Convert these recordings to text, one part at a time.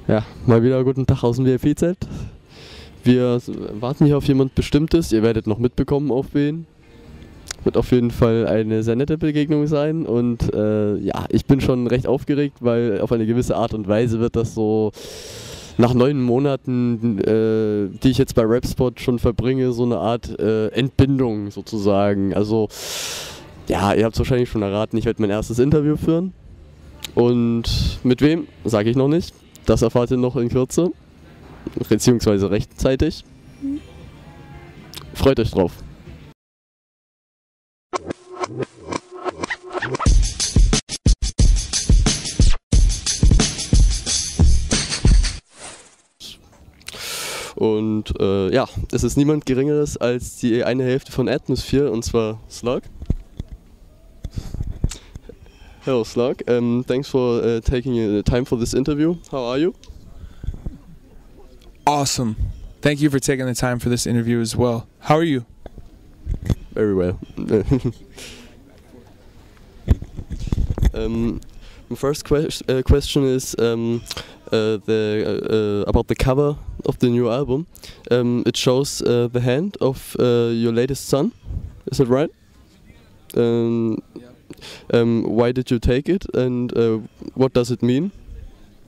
Ja, mal wieder guten Tag aus dem VIP-Zelt. Wir warten hier auf jemand Bestimmtes. Ihr werdet noch mitbekommen, auf wen. Wird auf jeden Fall eine sehr nette Begegnung sein. Und ja, ich bin schon recht aufgeregt, weil auf eine gewisse Art und Weise wird das so nach 9 Monaten, die ich jetzt bei Rapspot schon verbringe, so eine Art Entbindung sozusagen. Also ja, ihr habt es wahrscheinlich schon erraten, ich werde mein erstes Interview führen. Und mit wem, sage ich noch nicht. Das erfahrt ihr noch in Kürze, beziehungsweise rechtzeitig. Freut euch drauf. Und ja, es ist niemand Geringeres als die eine Hälfte von Atmosphere, und zwar Slug. Hello Slug, thanks for taking the time for this interview. How are you? Awesome. Thank you for taking the time for this interview as well. How are you? Very well. My first question is about the cover of the new album. It shows the hand of your latest son. Is that right? Why did you take it, and what does it mean?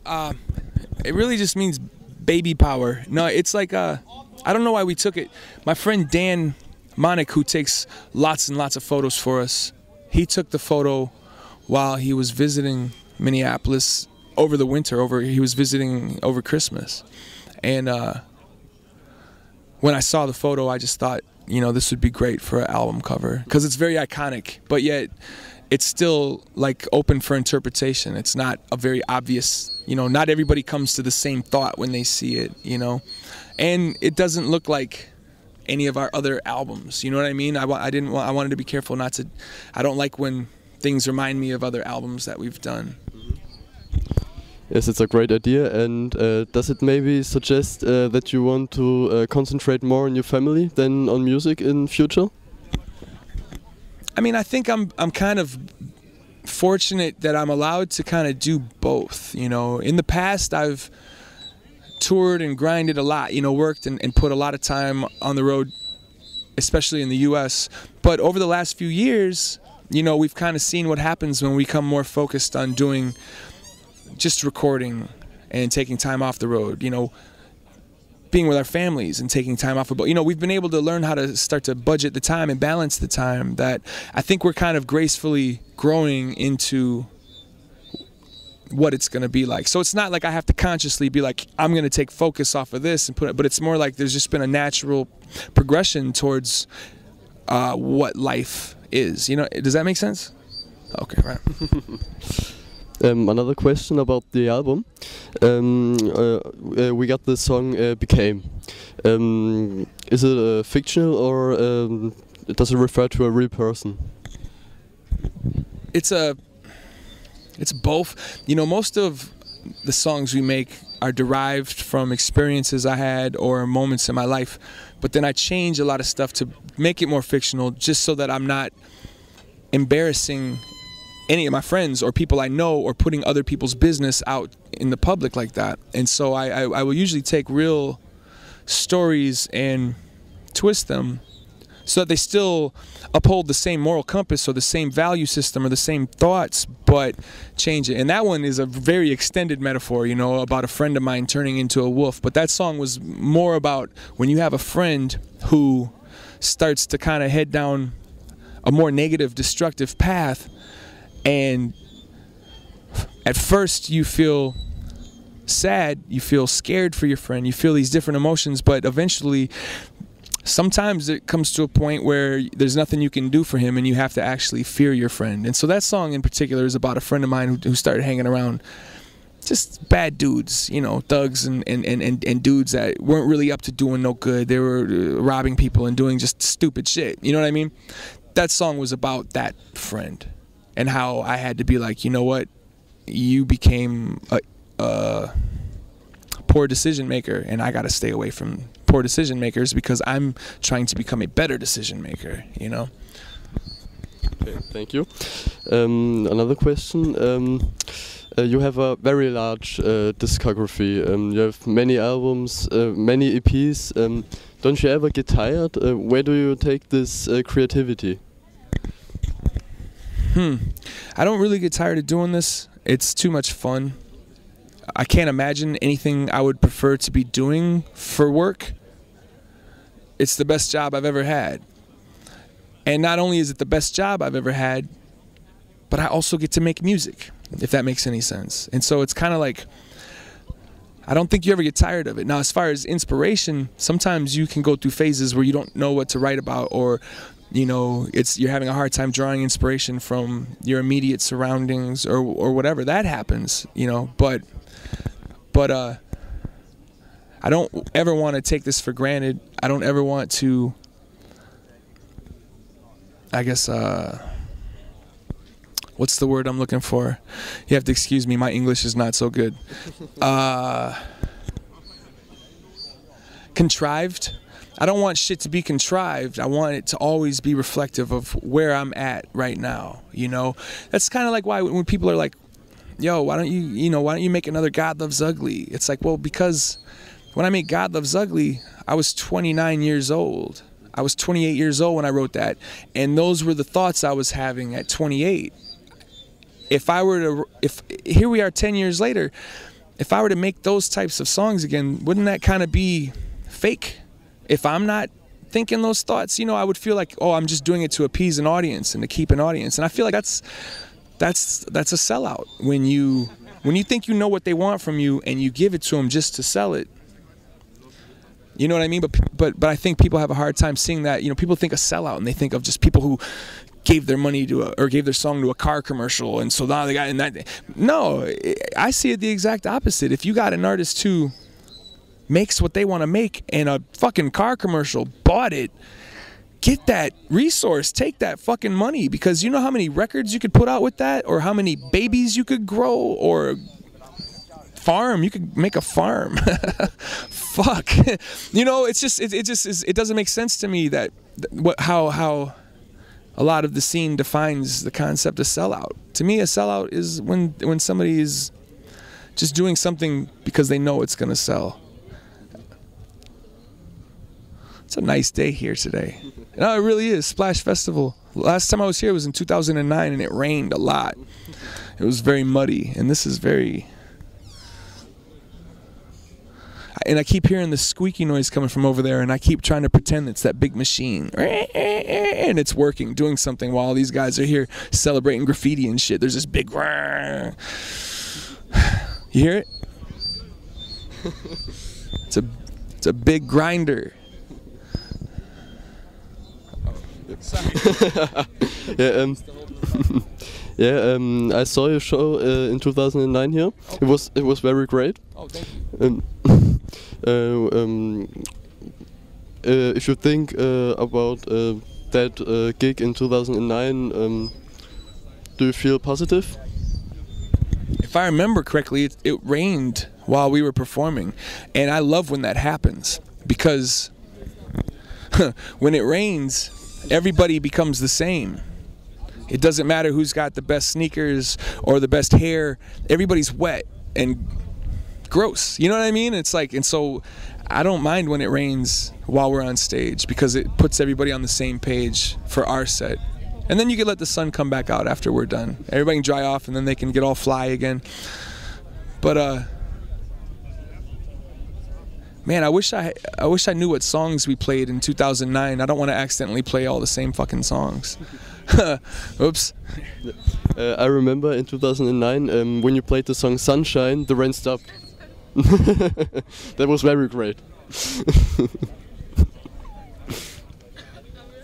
It really just means baby power. No, it's like I don't know why we took it. My friend Dan Monick, who takes lots and lots of photos for us, he took the photo while he was visiting Minneapolis over the winter. He was visiting over Christmas, and when I saw the photo, I just thought, you know, this would be great for an album cover because it's very iconic, but yet it's still like open for interpretation. It's not a very obvious, you know, not everybody comes to the same thought when they see it, you know, and it doesn't look like any of our other albums. You know what I mean? I wanted to be careful not to. I don't like when things remind me of other albums that we've done. Yes, it's a great idea. And does it maybe suggest that you want to concentrate more on your family than on music in future? I mean, I think I'm kind of fortunate that I'm allowed to kind of do both. You know, in the past I've toured and grinded a lot, you know, worked and put a lot of time on the road, especially in the US. But over the last few years, you know, we've kind of seen what happens when we become more focused on doing just recording and taking time off the road, you know, being with our families and taking time off. You know, we've been able to learn how to start to budget the time and balance the time that I think we're kind of gracefully growing into what it's going to be like. So it's not like I have to consciously be like, I'm going to take focus off of this and put it, but it's more like there's just been a natural progression towards what life is. You know, does that make sense? Okay, right. Another question about the album. We got the song Became. Is it fictional, or does it refer to a real person? It's both. You know, most of the songs we make are derived from experiences I had or moments in my life, but then I change a lot of stuff to make it more fictional, just so that I'm not embarrassing any of my friends or people I know, or putting other people's business out in the public like that. And so I will usually take real stories and twist them so that they still uphold the same moral compass or the same value system or the same thoughts, but change it. And that one is a very extended metaphor, you know, about a friend of mine turning into a wolf. But that song was more about when you have a friend who starts to kind of head down a more negative, destructive path, and at first you feel sad, you feel scared for your friend, you feel these different emotions, but eventually sometimes it comes to a point where there's nothing you can do for him and you have to actually fear your friend. And so that song in particular is about a friend of mine who started hanging around just bad dudes, you know, thugs and dudes that weren't really up to doing no good. They were robbing people and doing just stupid shit, you know what I mean? That song was about that friend and how I had to be like, you know what, you became a poor decision maker, and I got to stay away from poor decision makers because I'm trying to become a better decision maker, you know? Okay, thank you. Another question. You have a very large discography. You have many albums, many EPs. Don't you ever get tired? Where do you take this creativity? I don't really get tired of doing this. It's too much fun. I can't imagine anything I would prefer to be doing for work. It's the best job I've ever had. And not only is it the best job I've ever had, but I also get to make music, if that makes any sense. And so it's kind of like, I don't think you ever get tired of it. Now, as far as inspiration, sometimes you can go through phases where you don't know what to write about, or you know, you're having a hard time drawing inspiration from your immediate surroundings or whatever. That happens, you know, but I don't ever want to take this for granted. I don't ever want to, I guess, what's the word I'm looking for? You have to excuse me, my English is not so good. Contrived. I don't want shit to be contrived. I want it to always be reflective of where I'm at right now, you know? That's kind of like why when people are like, yo, why don't you make another God Loves Ugly? It's like, well, because when I made God Loves Ugly, I was 29 years old. I was 28 years old when I wrote that, and those were the thoughts I was having at 28. If here we are 10 years later, if I were to make those types of songs again, wouldn't that kind of be fake? If I'm not thinking those thoughts, you know, I would feel like, oh, I'm just doing it to appease an audience and to keep an audience. And I feel like that's a sellout. When you think you know what they want from you and you give it to them just to sell it. You know what I mean? But I think people have a hard time seeing that. You know, people think a sellout and they think of just people who gave their money to or gave their song to a car commercial, and so now they got in that. No, I see it the exact opposite. If you got an artist who makes what they want to make and a fucking car commercial bought it, get that resource, take that fucking money, because you know how many records you could put out with that, or how many babies you could grow, or farm, you could make a farm. Fuck. You know, it doesn't make sense to me that how a lot of the scene defines the concept of sellout. To me, a sellout is when somebody is just doing something because they know it's gonna sell. It's a nice day here today. No, it really is. Splash Festival. Last time I was here was in 2009, and it rained a lot. It was very muddy, and this is very... And I keep hearing the squeaky noise coming from over there, and I keep trying to pretend it's that big machine. And it's working, doing something while these guys are here celebrating graffiti and shit. There's this big... You hear it? It's a big grinder. I saw your show in 2009 here. Oh. It was very great. Oh, thank you. If you think about that gig in 2009, do you feel positive? If I remember correctly, it rained while we were performing, and I love when that happens, because when it rains, everybody becomes the same. It doesn't matter who's got the best sneakers or the best hair. Everybody's wet and gross. You know what I mean? It's like, and so I don't mind when it rains while we're on stage, because it puts everybody on the same page for our set. And then you can let the sun come back out after we're done. Everybody can dry off, and then they can get all fly again. But man, I wish I knew what songs we played in 2009. I don't want to accidentally play all the same fucking songs. Oops. I remember in 2009 when you played the song Sunshine, the rain stopped. That was very great.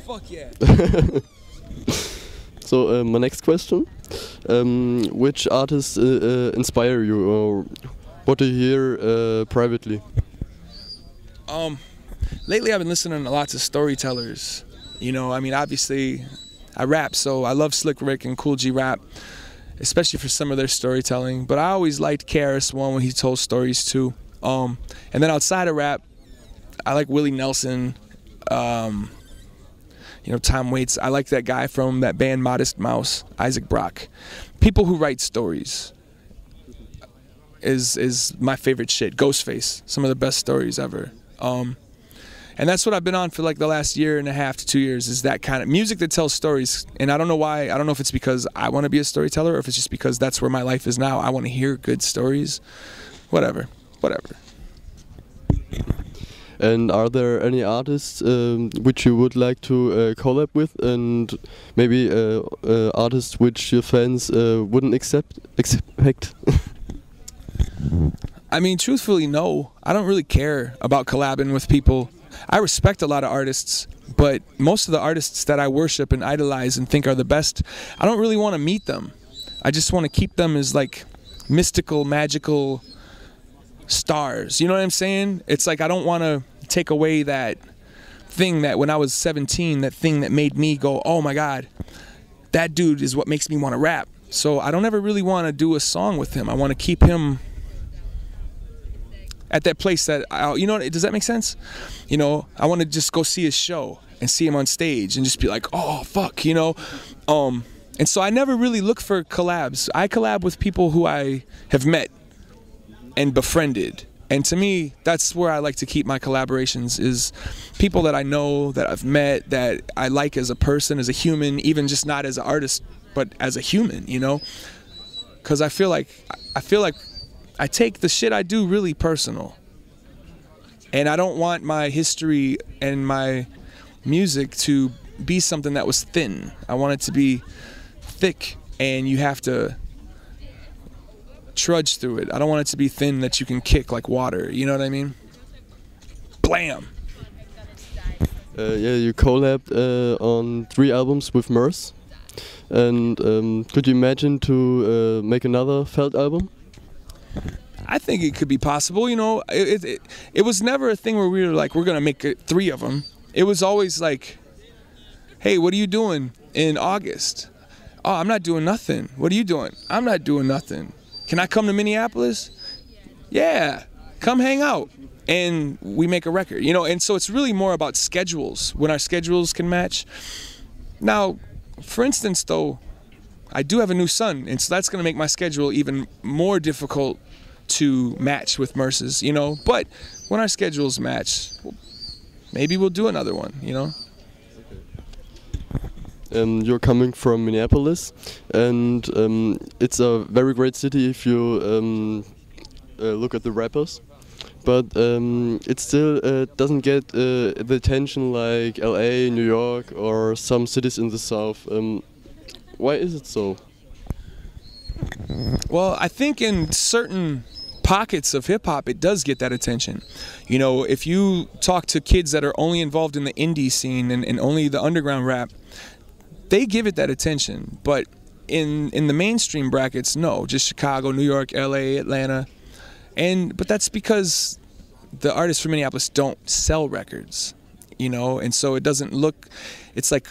Fuck yeah. So my next question, which artists inspire you, or what do you hear privately? Lately I've been listening to lots of storytellers. You know, I mean, obviously I rap, so I love Slick Rick and Cool G Rap, especially for some of their storytelling. But I always liked KRS-One when he told stories too. And then outside of rap, I like Willie Nelson, you know, Tom Waits. I like that guy from that band Modest Mouse, Isaac Brock. People who write stories. is my favorite shit. Ghostface, some of the best stories ever. And that's what I've been on for like the last year and a half to 2 years, is that kind of music that tells stories. And I don't know why. I don't know if it's because I want to be a storyteller or if it's just because that's where my life is now. I want to hear good stories. Whatever. And are there any artists which you would like to collab with, and maybe artists which your fans wouldn't expect? I mean, truthfully, no. I don't really care about collabing with people. I respect a lot of artists, but most of the artists that I worship and idolize and think are the best, I don't really want to meet them. I just want to keep them as like mystical, magical stars. You know what I'm saying? It's like I don't want to take away that thing that when I was 17, that thing that made me go, oh my God, that dude is what makes me want to rap. So I don't ever really want to do a song with him. I want to keep him at that place that, you know, does that make sense? You know, I want to just go see his show and see him on stage and just be like, oh, fuck, you know? And so I never really look for collabs. I collab with people who I have met and befriended. And to me, that's where I like to keep my collaborations, is people that I know, that I've met, that I like as a person, as a human, even just not as an artist, but as a human, you know? Because I feel like I take the shit I do really personal. And I don't want my history and my music to be something that was thin. I want it to be thick, and you have to trudge through it. I don't want it to be thin that you can kick like water. You know what I mean? Blam! Yeah, you collabed on 3 albums with Murs. And could you imagine to make another Felt album? I think it could be possible. You know, it was never a thing where we were like, we're gonna make 3 of them. It was always like, hey, what are you doing in August? Oh, I'm not doing nothing. What are you doing? I'm not doing nothing. Can I come to Minneapolis? Yeah, come hang out. And we make a record, you know. And so it's really more about schedules, when our schedules can match. Now, for instance, though, I do have a new son, and so that's gonna make my schedule even more difficult to match with Merce's, you know. But when our schedules match, maybe we'll do another one, you know. You're coming from Minneapolis, and it's a very great city if you look at the rappers, but it still doesn't get the attention like LA, New York, or some cities in the South. Why is it so? Well, I think in certain pockets of hip-hop it does get that attention. You know, if you talk to kids that are only involved in the indie scene and only the underground rap, they give it that attention. But in the mainstream brackets, no, just Chicago, New York, LA, Atlanta. But that's because the artists from Minneapolis don't sell records, you know, and so it doesn't look, it's like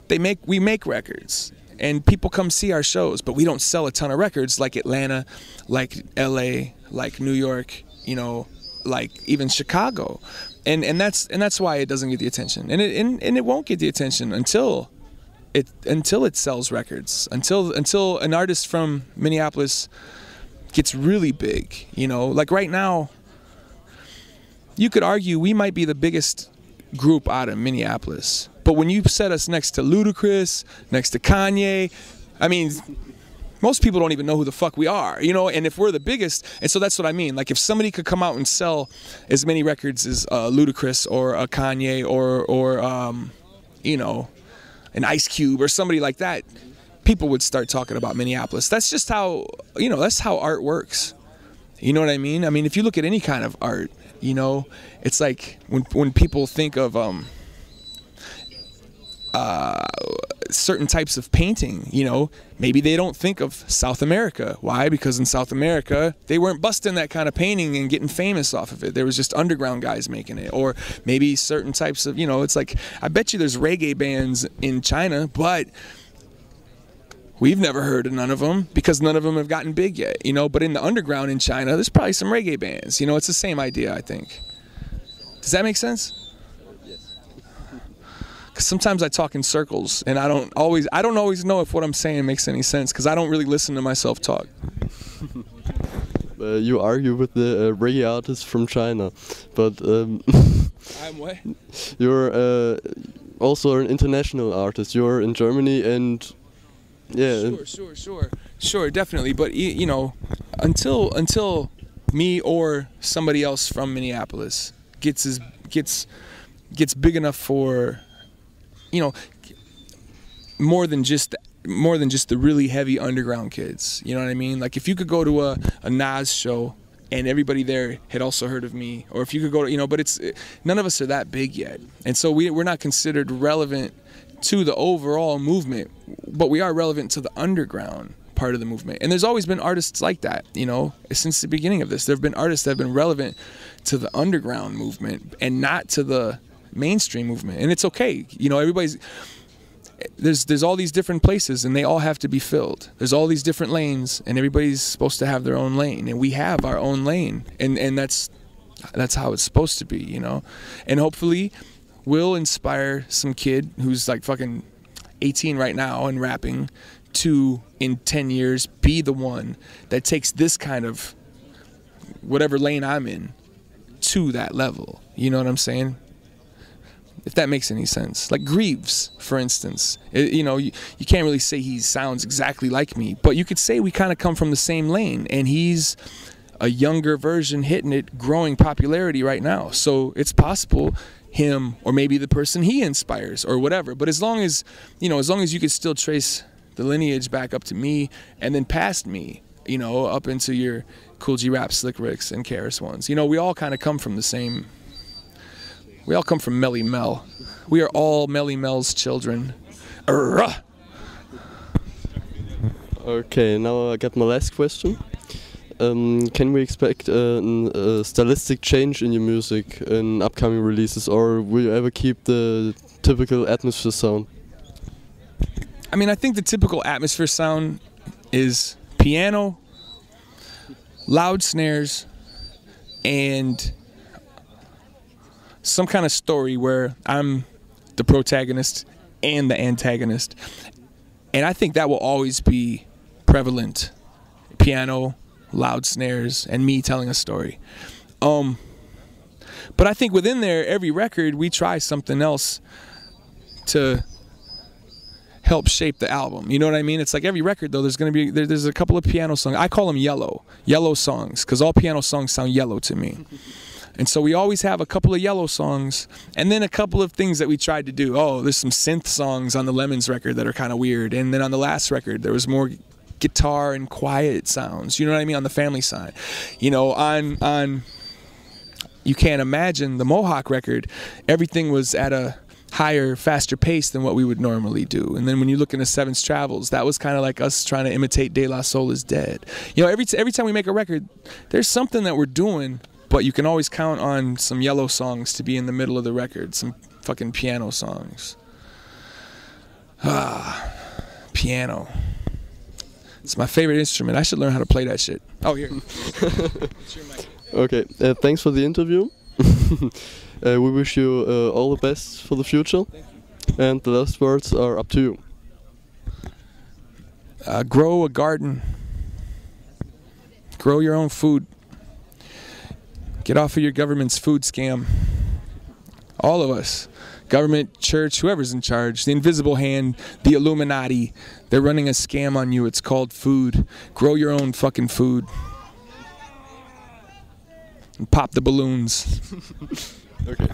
we make records and people come see our shows, but we don't sell a ton of records like Atlanta, like LA, like New York, you know, like even Chicago. And that's why it doesn't get the attention. And it won't get the attention until it sells records, until an artist from Minneapolis gets really big, you know. Like right now, you could argue we might be the biggest group out of Minneapolis. But when you set us next to Ludacris, next to Kanye, I mean, most people don't even know who the fuck we are, you know. And if we're the biggest, and so that's what I mean. Like if somebody could come out and sell as many records as Ludacris or a Kanye or you know, an Ice Cube or somebody like that, people would start talking about Minneapolis. That's just how, you know, that's how art works. You know what I mean? I mean, if you look at any kind of art, you know, it's like when people think of certain types of painting, you know, maybe they don't think of South America. Why? Because in South America, they weren't busting that kind of painting and getting famous off of it. There was just underground guys making it. Or maybe certain types of, you know, it's like, I bet you there's reggae bands in China, but we've never heard of none of them because none of them have gotten big yet, you know. But in the underground in China, there's probably some reggae bands. You know, it's the same idea, I think. Does that make sense? Because sometimes I talk in circles, and I don't always know if what I'm saying makes any sense, because I don't really listen to myself talk. You argue with the reggae artist from China, but I'm what? you're also an international artist. You're in Germany, and yeah. Sure, definitely. But you know, until me or somebody else from Minneapolis gets big enough for, you know, more than just the really heavy underground kids. You know what I mean? Like if you could go to a Nas show and everybody there had also heard of me, or if you could go to, you know, but none of us are that big yet, and so we're not considered relevant to the overall movement, but we are relevant to the underground part of the movement. And there's always been artists like that, you know, since the beginning of this. There have been artists that have been relevant to the underground movement and not to the mainstream movement, and it's okay. You know, there's all these different places, and they all have to be filled. There's all these different lanes, and everybody's supposed to have their own lane, and we have our own lane, and that's how it's supposed to be, you know. And hopefully we'll inspire some kid who's like fucking 18 right now and rapping to, in 10 years, be the one that takes this kind of whatever lane I'm in to that level. You know what I'm saying? If that makes any sense. Like Greaves, for instance. You know, you can't really say he sounds exactly like me, but you could say we kind of come from the same lane, and he's a younger version hitting it, growing popularity right now. So it's possible him, or maybe the person he inspires, or whatever. But as long as, you know, as long as you could still trace the lineage back up to me, and then past me, you know, up into your Cool G Rap, Slick Ricks, and Karis ones. You know, we all kind of come from the same. We all come from Melly Mel. We are all Melly Mel's children. Okay, now I got my last question. Can we expect a stylistic change in your music in upcoming releases, or will you ever keep the typical Atmosphere sound? I mean, I think the typical Atmosphere sound is piano, loud snares, and some kind of story where I'm the protagonist and the antagonist. And I think that will always be prevalent. Piano, loud snares, and me telling a story. But I think within there, every record, we try something else to help shape the album. You know what I mean? It's like every record, though, there's going to be, there's a couple of piano songs. I call them yellow songs, because all piano songs sound yellow to me. And so we always have a couple of yellow songs, and then a couple of things that we tried to do. Oh, there's some synth songs on the Lemons record that are kind of weird. And then on the last record, there was more guitar and quiet sounds. You know what I mean? On the family side. You know, on You Can't Imagine, the Mohawk record, everything was at a higher, faster pace than what we would normally do. And then when you look into Seven's Travels, that was kind of like us trying to imitate De La Soul Is Dead. You know, every time we make a record, there's something that we're doing, but you can always count on some yellow songs to be in the middle of the record, some fucking piano songs. Piano. It's my favorite instrument. I should learn how to play that shit. Oh, here. It's your mic. Okay, thanks for the interview. We wish you all the best for the future. And the last words are up to you. Grow a garden. Grow your own food. Get off of your government's food scam. All of us. Government, church, whoever's in charge. The invisible hand, the Illuminati. They're running a scam on you. It's called food. Grow your own fucking food. And pop the balloons. Okay.